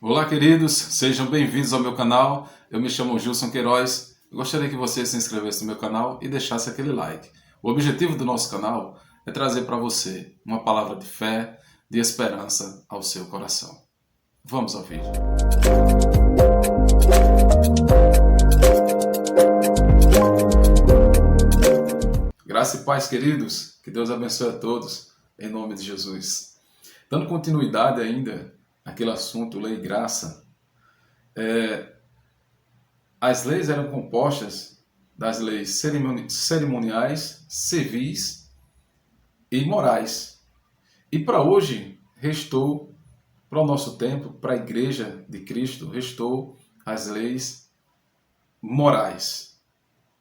Olá, queridos, sejam bem-vindos ao meu canal. Eu me chamo Gilson Queiroz. Eu gostaria que você se inscrevesse no meu canal e deixasse aquele like. O objetivo do nosso canal é trazer para você uma palavra de fé, de esperança ao seu coração. Vamos ao vídeo. Graça e paz, queridos. Que Deus abençoe a todos, em nome de Jesus. Dando continuidade ainda àquele assunto, lei e graça, as leis eram compostas das leis cerimoniais, civis e morais. E para hoje, restou, para o nosso tempo, para a Igreja de Cristo, restou as leis morais.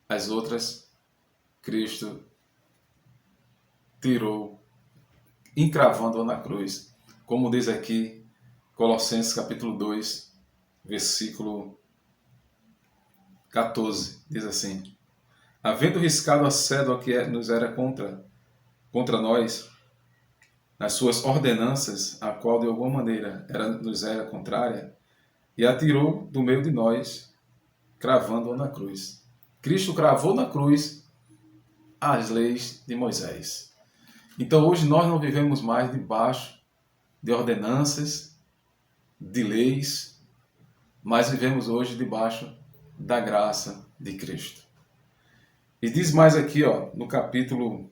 As outras, Cristo tirou, encravando-a na cruz. Como diz aqui Colossenses capítulo 2, versículo 14, diz assim: havendo riscado a cédula que nos era contra nós, nas suas ordenanças, a qual de alguma maneira nos era contrária, e a tirou do meio de nós, cravando-a na cruz. Cristo cravou na cruz as leis de Moisés. Então hoje nós não vivemos mais debaixo de ordenanças, de leis, mas vivemos hoje debaixo da graça de Cristo. E diz mais aqui, no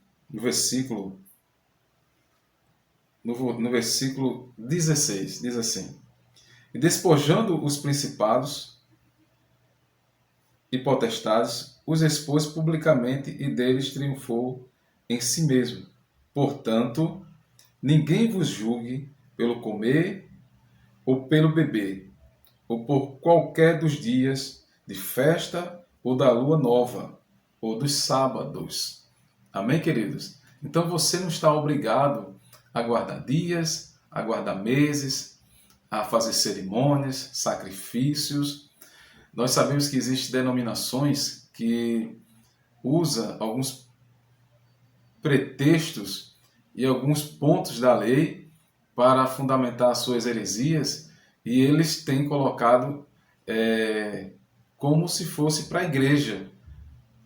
versículo 16, diz assim: e despojando os principados e potestades, os expôs publicamente e deles triunfou em si mesmo. Portanto, ninguém vos julgue pelo comer ou pelo beber, ou por qualquer dos dias de festa ou da lua nova, ou dos sábados. Amém, queridos? Então você não está obrigado a guardar dias, a guardar meses, a fazer cerimônias, sacrifícios. Nós sabemos que existem denominações que usam alguns pretextos e alguns pontos da lei para fundamentar suas heresias, e eles têm colocado como se fosse para a igreja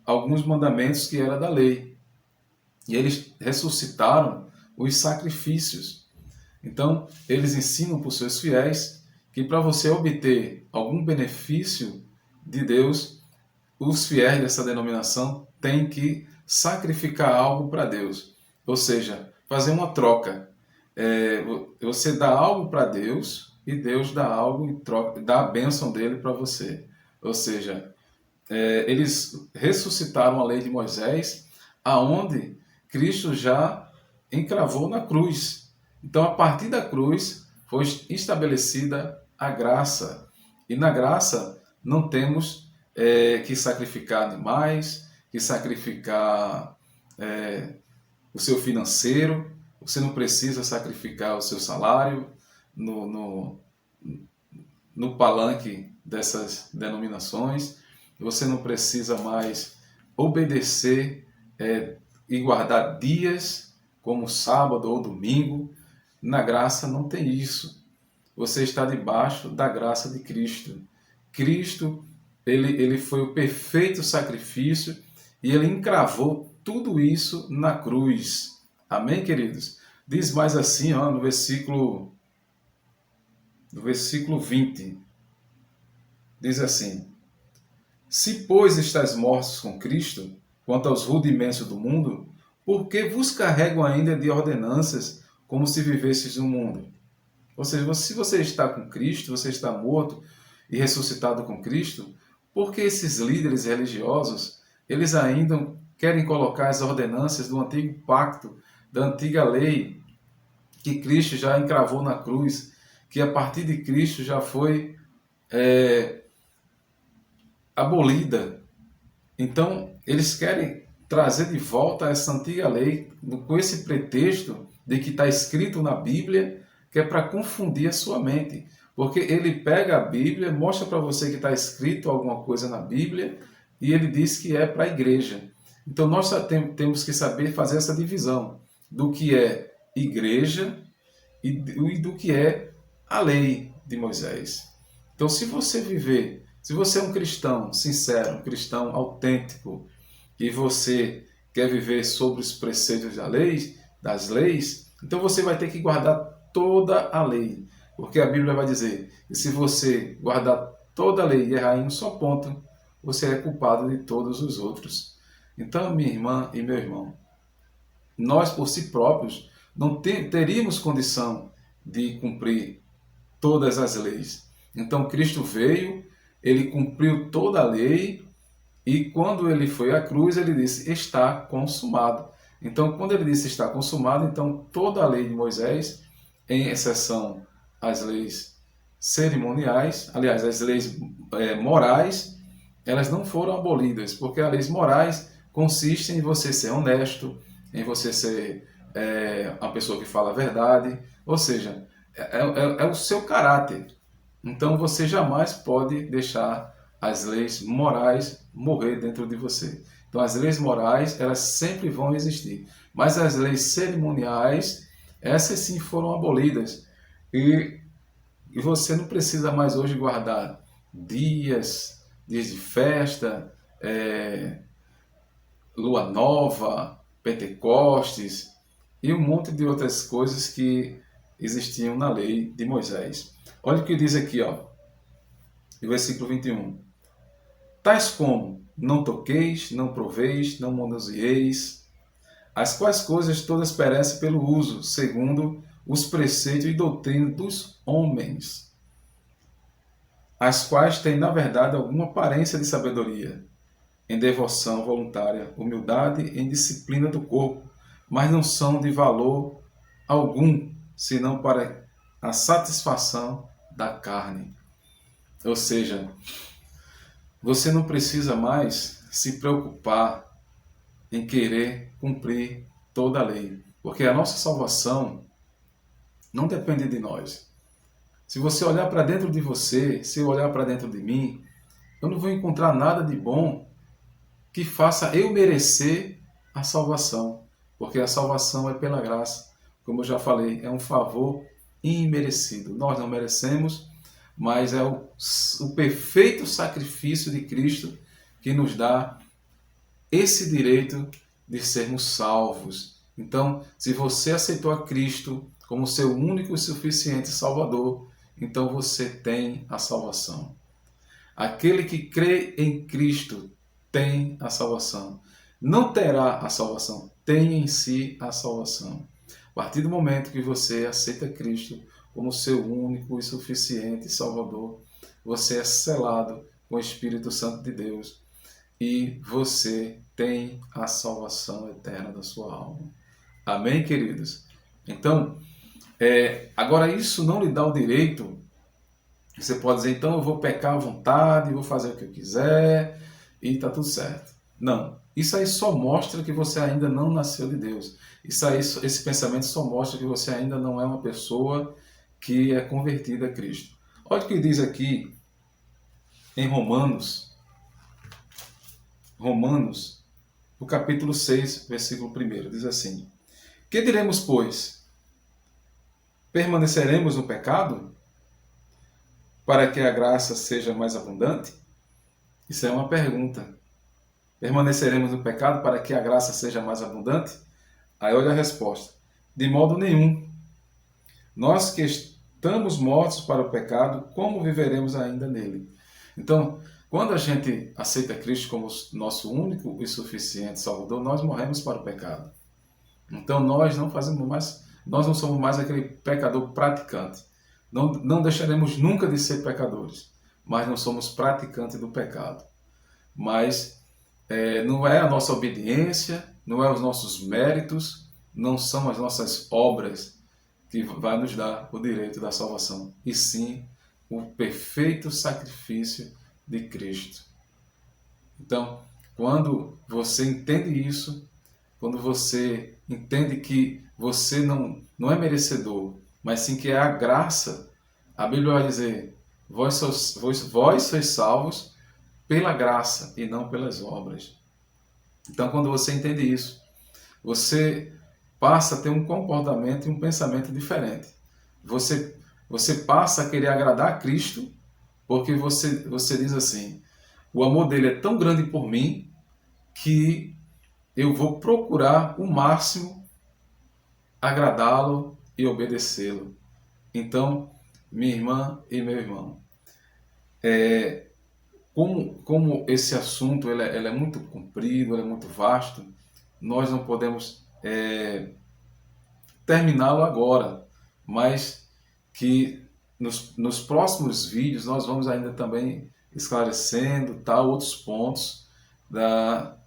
alguns mandamentos que era da lei. E eles ressuscitaram os sacrifícios. Então, eles ensinam para os seus fiéis que para você obter algum benefício de Deus, os fiéis dessa denominação têm que sacrificar algo para Deus. Ou seja, fazer uma troca. Você dá algo para Deus e Deus dá algo em troca, dá a bênção dele para você. Ou seja, eles ressuscitaram a lei de Moisés, aonde Cristo já encravou na cruz. Então, a partir da cruz, foi estabelecida a graça. E na graça, não temos que sacrificar animais, que sacrificar o seu financeiro. Você não precisa sacrificar o seu salário no palanque dessas denominações. Você não precisa mais obedecer e guardar dias como sábado ou domingo. Na graça não tem isso. Você está debaixo da graça de Cristo. Cristo, ele foi o perfeito sacrifício e ele encravou tudo isso na cruz. Amém, queridos? Diz mais assim, no versículo 20. Diz assim: se, pois, estáis mortos com Cristo, quanto aos rudimentos do mundo, por que vos carregam ainda de ordenanças, como se vivesseis no mundo? Ou seja, se você está com Cristo, você está morto e ressuscitado com Cristo, por que esses líderes religiosos, eles ainda querem colocar as ordenanças do antigo pacto, da antiga lei, que Cristo já encravou na cruz, que a partir de Cristo já foi abolida? Então, eles querem trazer de volta essa antiga lei com esse pretexto de que está escrito na Bíblia, que é para confundir a sua mente. Porque ele pega a Bíblia, mostra para você que está escrito alguma coisa na Bíblia e ele diz que é para a igreja. Então, nós temos que saber fazer essa divisão do que é igreja e do que é a lei. de Moisés. Então, se você viver, se você é um cristão sincero, um cristão autêntico, e você quer viver sobre os preceitos das leis, então você vai ter que guardar toda a lei. Porque a Bíblia vai dizer que se você guardar toda a lei e errar em um só ponto, você é culpado de todos os outros. Então, minha irmã e meu irmão, nós por si próprios não teríamos condição de cumprir todas as leis. Então Cristo veio, ele cumpriu toda a lei e quando ele foi à cruz, ele disse: está consumado. Então, quando ele disse está consumado, então toda a lei de Moisés, em exceção às leis cerimoniais, aliás, as leis morais, elas não foram abolidas, porque as leis morais consistem em você ser honesto, em você ser uma pessoa que fala a verdade, ou seja, é o seu caráter. Então você jamais pode deixar as leis morais morrer dentro de você. Então as leis morais, elas sempre vão existir. Mas as leis cerimoniais, essas sim foram abolidas. E você não precisa mais hoje guardar dias de festa, lua nova, Pentecostes e um monte de outras coisas que existiam na lei de Moisés. Olha o que diz aqui, ó, no versículo 21. Tais como: não toqueis, não proveis, não manuseeis, as quais coisas todas perecem pelo uso, segundo os preceitos e doutrina dos homens, as quais têm, na verdade, alguma aparência de sabedoria, em devoção voluntária, humildade, em disciplina do corpo, mas não são de valor algum, senão para a satisfação da carne. Ou seja, você não precisa mais se preocupar em querer cumprir toda a lei, porque a nossa salvação não depende de nós. Se você olhar para dentro de você, se eu olhar para dentro de mim, eu não vou encontrar nada de bom que faça eu merecer a salvação, porque a salvação é pela graça. Como eu já falei, é um favor imerecido. Nós não merecemos, mas é o perfeito sacrifício de Cristo que nos dá esse direito de sermos salvos. Então, se você aceitou a Cristo como seu único e suficiente Salvador, então você tem a salvação. Aquele que crê em Cristo tem a salvação. Não terá a salvação, tem em si a salvação. A partir do momento que você aceita Cristo como seu único e suficiente Salvador, você é selado com o Espírito Santo de Deus e você tem a salvação eterna da sua alma. Amém, queridos? Então, agora isso não lhe dá o direito. Você pode dizer: então eu vou pecar à vontade, vou fazer o que eu quiser e está tudo certo. Não, isso aí só mostra que você ainda não nasceu de Deus. Esse pensamento só mostra que você ainda não é uma pessoa que é convertida a Cristo. Olha o que diz aqui em Romanos, no capítulo 6, versículo 1, diz assim: que diremos, pois? Permaneceremos no pecado para que a graça seja mais abundante? Isso é uma pergunta. Permaneceremos no pecado para que a graça seja mais abundante? Aí olha a resposta: de modo nenhum. Nós que estamos mortos para o pecado, como viveremos ainda nele? Então, quando a gente aceita Cristo como nosso único e suficiente Salvador, nós morremos para o pecado. Então nós não somos mais aquele pecador praticante. Não deixaremos nunca de ser pecadores, mas não somos praticantes do pecado. Mas não é a nossa obediência, não é os nossos méritos, não são as nossas obras que vai nos dar o direito da salvação, e sim o perfeito sacrifício de Cristo. Então, quando você entende isso, quando você entende que você não é merecedor, mas sim que é a graça, a Bíblia vai dizer: vós sois salvos pela graça e não pelas obras. Então, quando você entende isso, você passa a ter um comportamento e um pensamento diferente. Você você passa a querer agradar a Cristo, porque você diz assim: o amor dele é tão grande por mim que eu vou procurar o máximo agradá-lo e obedecê-lo. Então, minha irmã e meu irmão, como esse assunto ele é muito comprido, ele é muito vasto, nós não podemos terminá-lo agora, mas que nos próximos vídeos nós vamos ainda também esclarecendo outros pontos da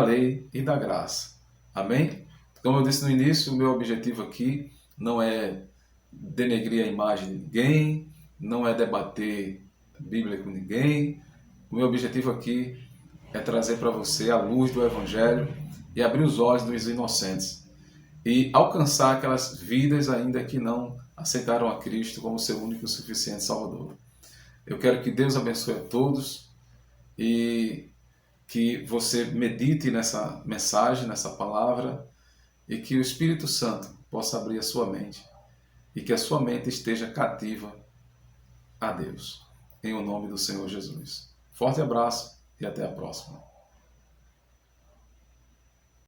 lei e da graça. Amém? Como eu disse no início, o meu objetivo aqui não é denegrir a imagem de ninguém, não é debater a Bíblia com ninguém. O meu objetivo aqui é trazer para você a luz do Evangelho e abrir os olhos dos inocentes e alcançar aquelas vidas ainda que não aceitaram a Cristo como seu único e suficiente Salvador. Eu quero que Deus abençoe a todos e que você medite nessa mensagem, nessa palavra, e que o Espírito Santo possa abrir a sua mente e que a sua mente esteja cativa a Deus. Em o nome do Senhor Jesus. Forte abraço e até a próxima.